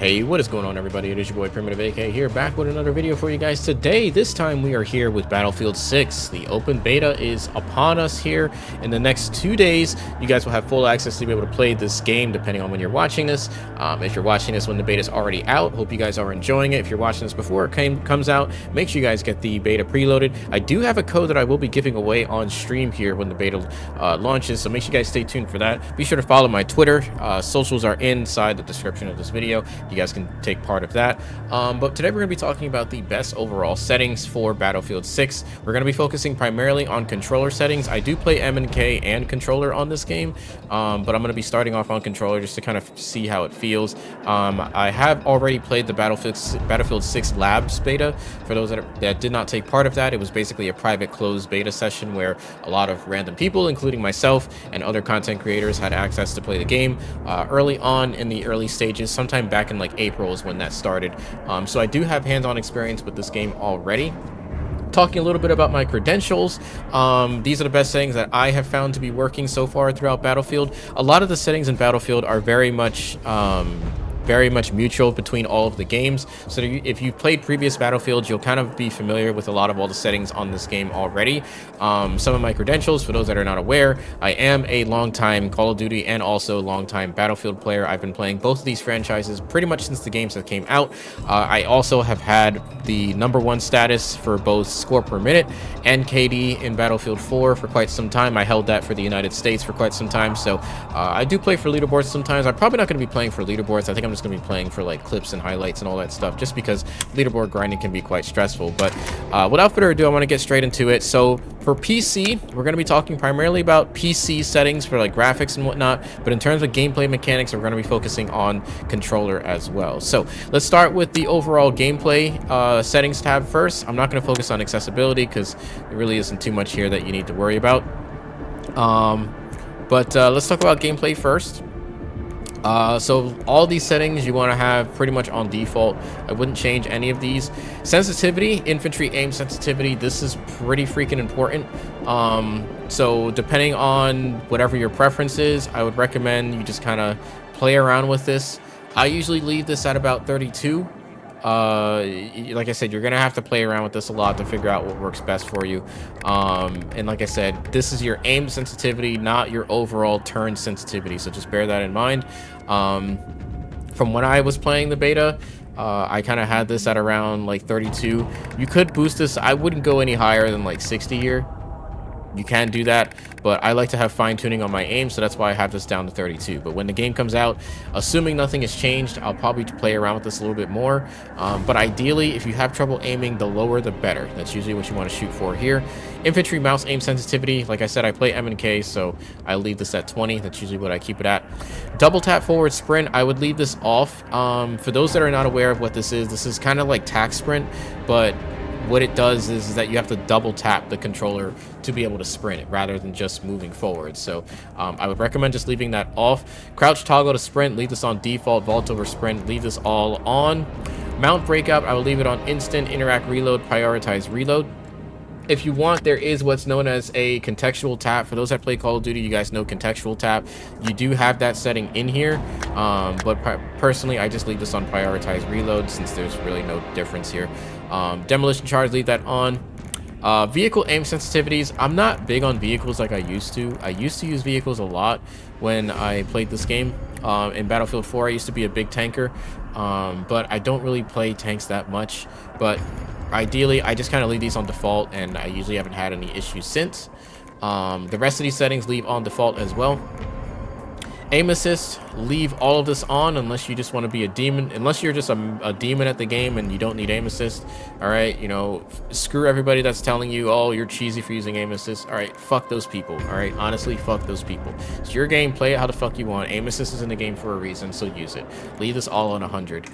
Hey, what is going on, everybody? It is your boy Primitive AK here, back with another video for you guys today. This time we are here with Battlefield 6. The open beta is upon us here. In the next 2 days, you guys will have full access to be able to play this game, depending on when you're watching this. If you're watching this when the beta is already out, hope you guys are enjoying it. If you're watching this before it comes out, make sure you guys get the beta preloaded. I do have a code that I will be giving away on stream here when the beta launches, so make sure you guys stay tuned for that. Be sure to follow my Twitter. Socials are inside the description of this video. You guys can take part of that. But today we're going to be talking about the best overall settings for Battlefield 6. We're going to be focusing primarily on controller settings. I do play M&K and controller on this game, but I'm going to be starting off on controller just to kind of see how it feels. I have already played the Battlefield 6 Labs beta. For those that did not take part of that, it was basically a private closed beta session where a lot of random people, including myself and other content creators, had access to play the game early on in the early stages. Sometime back in like April is when that started. So I do have hands-on experience with this game already. Talking a little bit about my credentials, these are the best settings that I have found to be working so far throughout Battlefield. A lot of the settings in Battlefield are very much mutual between all of the games, so if you've played previous Battlefields, you'll kind of be familiar with a lot of all the settings on this game already. Some of my credentials, for those that are not aware, I am a longtime Call of Duty and also longtime Battlefield player. I've been playing both of these franchises pretty much since the games that came out. I also have had the #1 status for both score per minute and KD in Battlefield 4 for quite some time. I held that for the United States for quite some time, so I do play for leaderboards sometimes. I'm probably not going to be playing for leaderboards. I think I'm just going to be playing for like clips and highlights and all that stuff, just because leaderboard grinding can be quite stressful. But without further ado, I want to get straight into it. So for PC, we're going to be talking primarily about PC settings for like graphics and whatnot, but in terms of gameplay mechanics, we're going to be focusing on controller as well. So let's start with the overall gameplay settings tab first. I'm not going to focus on accessibility because there really isn't too much here that you need to worry about. Let's talk about gameplay first. So all these settings you want to have pretty much on default. I wouldn't change any of these. Sensitivity, infantry aim sensitivity, this is pretty freaking important. So depending on whatever your preference is, I would recommend you just kind of play around with this. I usually leave this at about 32. Like I said, you're gonna have to play around with this a lot to figure out what works best for you. And like I said, this is your aim sensitivity, not your overall turn sensitivity, so just bear that in mind. From when I was playing the beta, I kind of had this at around like 32. You could boost this. I wouldn't go any higher than like 60 here. You can do that, but I like to have fine-tuning on my aim, so that's why I have this down to 32. But when the game comes out, assuming nothing has changed, I'll probably play around with this a little bit more. But ideally, if you have trouble aiming, the lower the better. That's usually what you want to shoot for here. Infantry mouse aim sensitivity, like I said, I play M&K, so I leave this at 20. That's usually what I keep it at. Double tap forward sprint, I would leave this off. For those that are not aware of what this is kind of like tac sprint, but what it does is that you have to double tap the controller to be able to sprint it rather than just moving forward. So I would recommend just leaving that off. Crouch toggle to sprint, leave this on default. Vault over sprint, leave this all on. Mount breakout, I will leave it on instant. Interact reload, prioritize reload. If you want, there is what's known as a contextual tap. For those that play Call of Duty, you guys know contextual tap. You do have that setting in here, but personally, I just leave this on prioritize reload since there's really no difference here. Demolition charge, leave that on. Vehicle aim sensitivities, I'm not big on vehicles like I used to. I used to use vehicles a lot when I played this game. In Battlefield 4, I used to be a big tanker, but I don't really play tanks that much. But ideally, I just kind of leave these on default, and I usually haven't had any issues since. The rest of these settings leave on default as well. Aim assist, leave all of this on unless you just want to be a demon. Unless you're just a demon at the game and you don't need aim assist. All right, you know, screw everybody that's telling you, oh, you're cheesy for using aim assist. All right, fuck those people. All right, honestly, fuck those people. It's your game. Play it how the fuck you want. Aim assist is in the game for a reason, so use it. Leave this all on 100.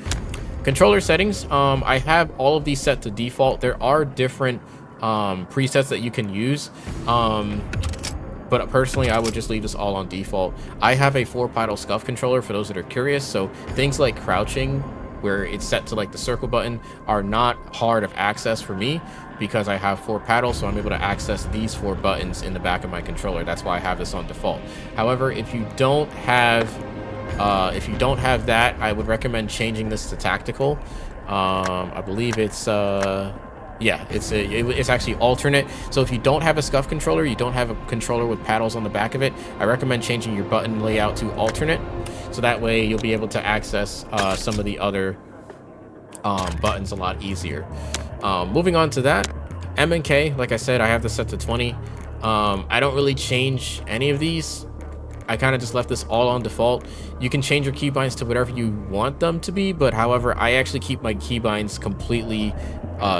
Controller settings, I have all of these set to default. There are different presets that you can use. But personally, I would just leave this all on default. I have a 4-pedal scuff controller for those that are curious. So things like crouching, where it's set to like the circle button, are not hard of access for me because I have 4 paddles, so I'm able to access these 4 buttons in the back of my controller. That's why I have this on default. However, if you don't have If you don't have that, I would recommend changing this to tactical. I believe it's yeah, it's actually alternate. So if you don't have a scuff controller, you don't have a controller with paddles on the back of it, I recommend changing your button layout to alternate, so that way you'll be able to access some of the other buttons a lot easier. Moving on to that, M and K, like I said, I have this set to 20. I don't really change any of these. I kind of just left this all on default. You can change your keybinds to whatever you want them to be, but however, I actually keep my keybinds completely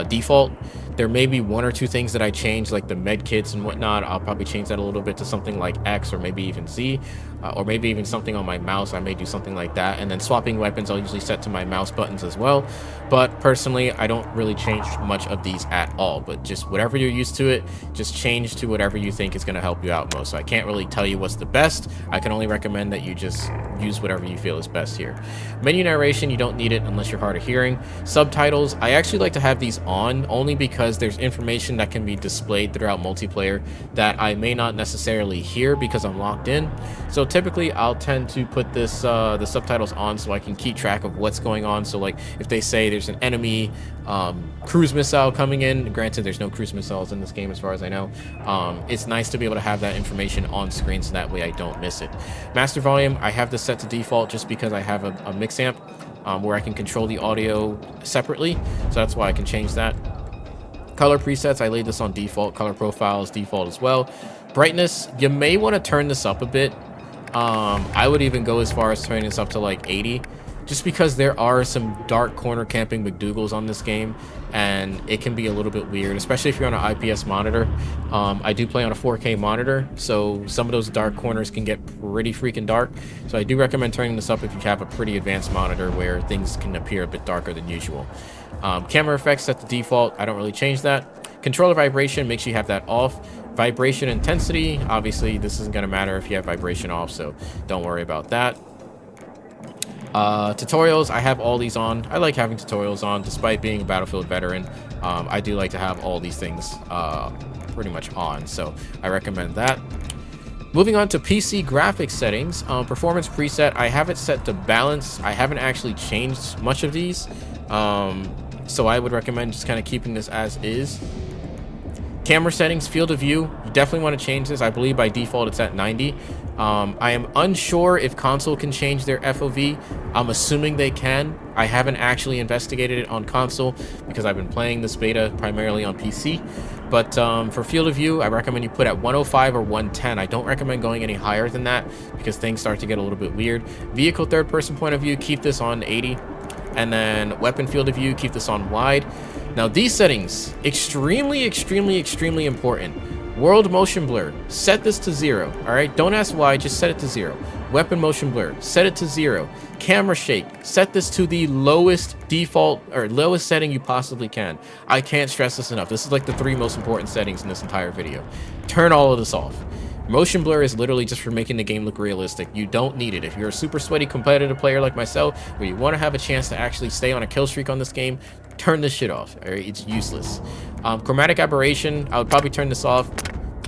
default. There may be one or two things that I change, like the med kits and whatnot. I'll probably change that a little bit to something like X or maybe even Z, or maybe even something on my mouse. I may do something like that. And then swapping weapons, I'll usually set to my mouse buttons as well. But personally, I don't really change much of these at all. But just whatever you're used to it, just change to whatever you think is going to help you out most. So I can't really tell you what's the best. I can only recommend that you just use whatever you feel is best here. Menu narration, you don't need it unless you're hard of hearing. Subtitles, I actually like to have these on only because there's information that can be displayed throughout multiplayer that I may not necessarily hear because I'm locked in. So typically I'll tend to put this the subtitles on so I can keep track of what's going on. So like if they say there's an enemy cruise missile coming in, granted there's no cruise missiles in this game as far as I know, it's nice to be able to have that information on screen so that way I don't miss it. Master volume, I have this set to default just because I have a mix amp where I can control the audio separately, so that's why I can change that. Color presets, I laid this on default. Color profile is default as well. Brightness, you may want to turn this up a bit. I would even go as far as turning this up to like 80, just because there are some dark corner camping McDougals on this game, and it can be a little bit weird, especially if you're on an IPS monitor. I do play on a 4K monitor, so some of those dark corners can get pretty freaking dark. So I do recommend turning this up if you have a pretty advanced monitor where things can appear a bit darker than usual. Camera effects set to default. I don't really change that. Controller vibration, make sure you have that off. Vibration intensity, obviously this isn't going to matter if you have vibration off, so don't worry about that. Tutorials, I have all these on. I like having tutorials on despite being a Battlefield veteran. I do like to have all these things pretty much on, so I recommend that. Moving on to PC graphics settings, performance preset, I have it set to balance. I haven't actually changed much of these, so I would recommend just kind of keeping this as is. Camera settings, field of view, you definitely want to change this. I believe by default it's at 90. I am unsure if console can change their FOV. I'm assuming they can. I haven't actually investigated it on console because I've been playing this beta primarily on PC. But for field of view, I recommend you put at 105 or 110. I don't recommend going any higher than that because things start to get a little bit weird. Vehicle third-person point of view, keep this on 80. And then weapon field of view, keep this on wide. Now these settings, extremely important. World motion blur, set this to 0. All right, don't ask why, just set it to 0. Weapon motion blur, set it to 0. Camera shake, set this to the lowest default or lowest setting you possibly can. I can't stress this enough. This is like the 3 most important settings in this entire video. Turn all of this off. Motion blur is literally just for making the game look realistic. You don't need it. If you're a super sweaty competitive player like myself, where you want to have a chance to actually stay on a kill streak on this game, turn this shit off. All right? It's useless. Chromatic aberration, I would probably turn this off.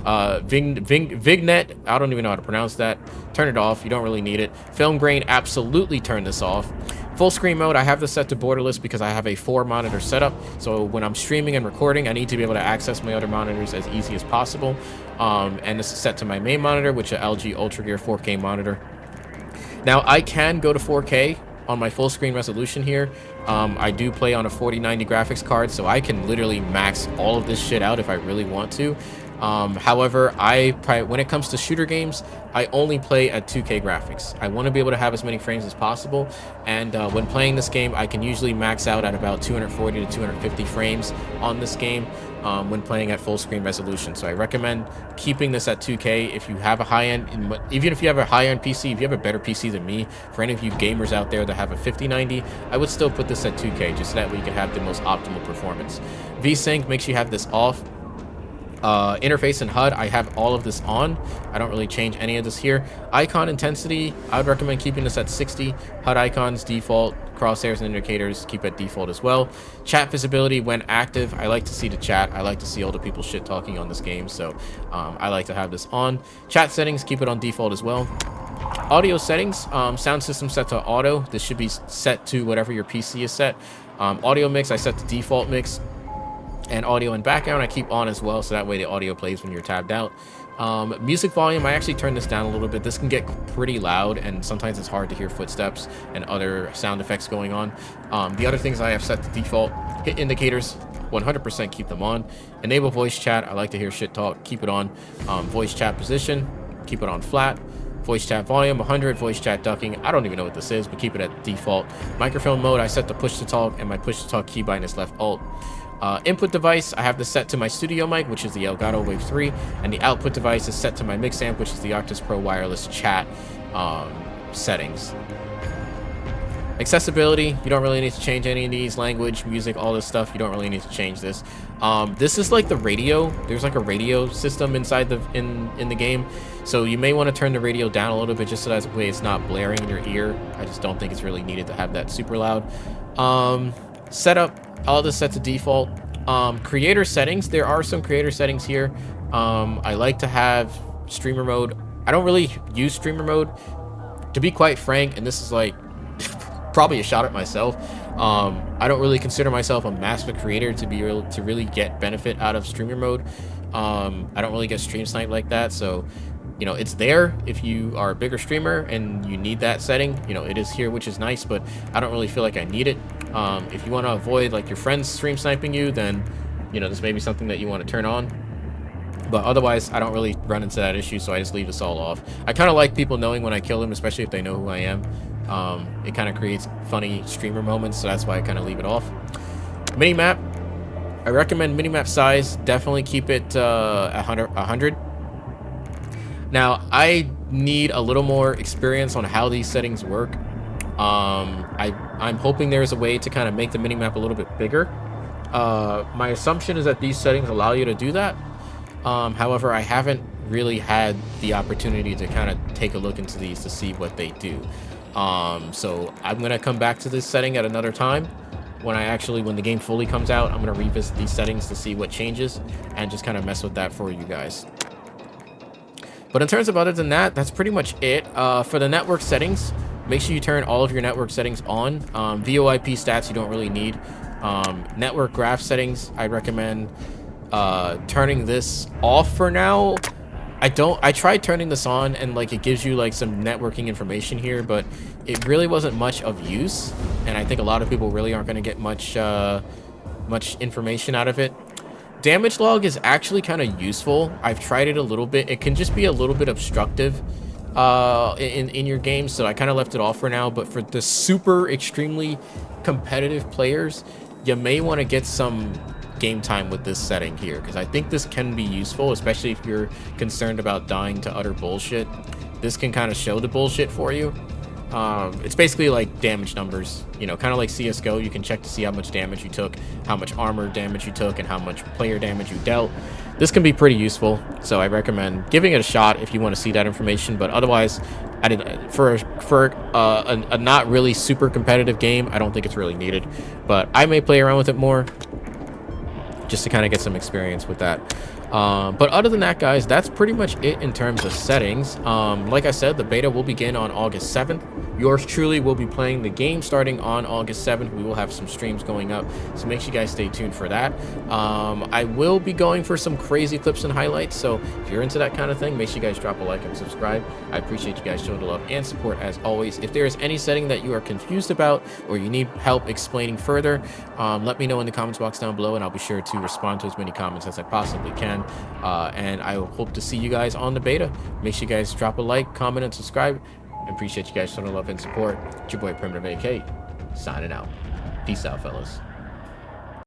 Vignette, I don't even know how to pronounce that. Turn it off. You don't really need it. Film grain, absolutely turn this off. Full screen mode, I have this set to borderless because I have a 4-monitor setup. So when I'm streaming and recording, I need to be able to access my other monitors as easy as possible. And this is set to my main monitor, which is an LG Ultra Gear 4K monitor. Now, I can go to 4K on my full screen resolution here. I do play on a 4090 graphics card, so I can literally max all of this shit out if I really want to. However, when it comes to shooter games, I only play at 2K graphics. I want to be able to have as many frames as possible, and when playing this game, I can usually max out at about 240 to 250 frames on this game when playing at full screen resolution. So I recommend keeping this at 2K if you have a high-end, even if you have a high-end PC, if you have a better PC than me, for any of you gamers out there that have a 5090, I would still put this at 2K just so that way you can have the most optimal performance. VSync, make sure you have this off. Interface and HUD, I have all of this on. I don't really change any of this here. Icon intensity, I would recommend keeping this at 60. HUD icons, default. Crosshairs and indicators, keep at default as well. Chat visibility, when active, I like to see the chat. I like to see all the people shit talking on this game, so I like to have this on. Chat settings, keep it on default as well. Audio settings, sound system set to auto. This should be set to whatever your PC is set. Audio mix, I set to default mix. And audio and background I keep on as well, so that way the audio plays when you're tabbed out. Music volume, I actually turn this down a little bit. This can get pretty loud, and sometimes it's hard to hear footsteps and other sound effects going on. The other things I have set to default: hit indicators, 100% keep them on. Enable voice chat, I like to hear shit talk, keep it on. Voice chat position, keep it on flat. Voice chat volume 100. Voice chat ducking, I don't even know what this is, but keep it at default. Microphone mode, I set the push to talk, and my push to talk key button is left alt. Input device, I have this set to my studio mic, which is the Elgato Wave 3, and the output device is set to my mix amp, which is the Octus Pro wireless chat settings. Accessibility, you don't really need to change any of these. Language, music, all this stuff, you don't really need to change this. This is like the radio. There's like a radio system inside in the game, so you may want to turn the radio down a little bit just so that way it's not blaring in your ear. I just don't think it's really needed to have that super loud. Setup, all this set to default. Creator settings, there are some creator settings here. I like to have streamer mode. I don't really use streamer mode, to be quite frank, and this is like probably a shot at myself. I don't really consider myself a massive creator to be able to really get benefit out of streamer mode. I don't really get stream snipe like that, so you know, it's there if you are a bigger streamer and you need that setting. You know, it is here, which is nice, but I don't really feel like I need it. If you want to avoid like your friends stream sniping you, then you know, this may be something that you want to turn on. But otherwise, I don't really run into that issue, so I just leave this all off. I kind of like people knowing when I kill them, especially if they know who I am. It kind of creates funny streamer moments, so that's why I kind of leave it off. Minimap, I recommend minimap size. Definitely keep it 100. Now, I need a little more experience on how these settings work. I'm hoping there's a way to kind of make the minimap a little bit bigger. My assumption is that these settings allow you to do that. However, I haven't really had the opportunity to kind of take a look into these to see what they do. So I'm going to come back to this setting at another time. When the game fully comes out, I'm going to revisit these settings to see what changes and just kind of mess with that for you guys. But in terms of other than that, that's pretty much it. For the network settings, make sure you turn all of your network settings on. VoIP stats you don't really need. Network graph settings, I recommend turning this off for now. I tried turning this on, and like it gives you like some networking information here, but it really wasn't much of use, and I think a lot of people really aren't going to get much information out of it. Damage log is actually kind of useful. I've tried it a little bit. It can just be a little bit obstructive in your game, so I kind of left it off for now. But for the super extremely competitive players, you may want to get some game time with this setting here, because I think this can be useful, especially if you're concerned about dying to utter bullshit. This can kind of show the bullshit for you. It's basically like damage numbers, you know, kind of like CSGO. You can check to see how much damage you took, how much armor damage you took, and how much player damage you dealt. This can be pretty useful, so I recommend giving it a shot if you want to see that information. But otherwise, for a not really super competitive game, I don't think it's really needed. But I may play around with it more, just to kind of get some experience with that. But other than that, guys, that's pretty much it in terms of settings. Like I said, the beta will begin on August 7th. Yours truly will be playing the game starting on August 7th. We will have some streams going up, so make sure you guys stay tuned for that. I will be going for some crazy clips and highlights, so if you're into that kind of thing, make sure you guys drop a like and subscribe. I appreciate you guys showing the love and support as always. If there is any setting that you are confused about or you need help explaining further, let me know in the comments box down below, and I'll be sure to respond to as many comments as I possibly can. And I hope to see you guys on the beta. Make sure you guys drop a like, comment, and subscribe. I appreciate you guys showing the love and support. It's your boy Primitive AK, signing out. Peace out, fellas.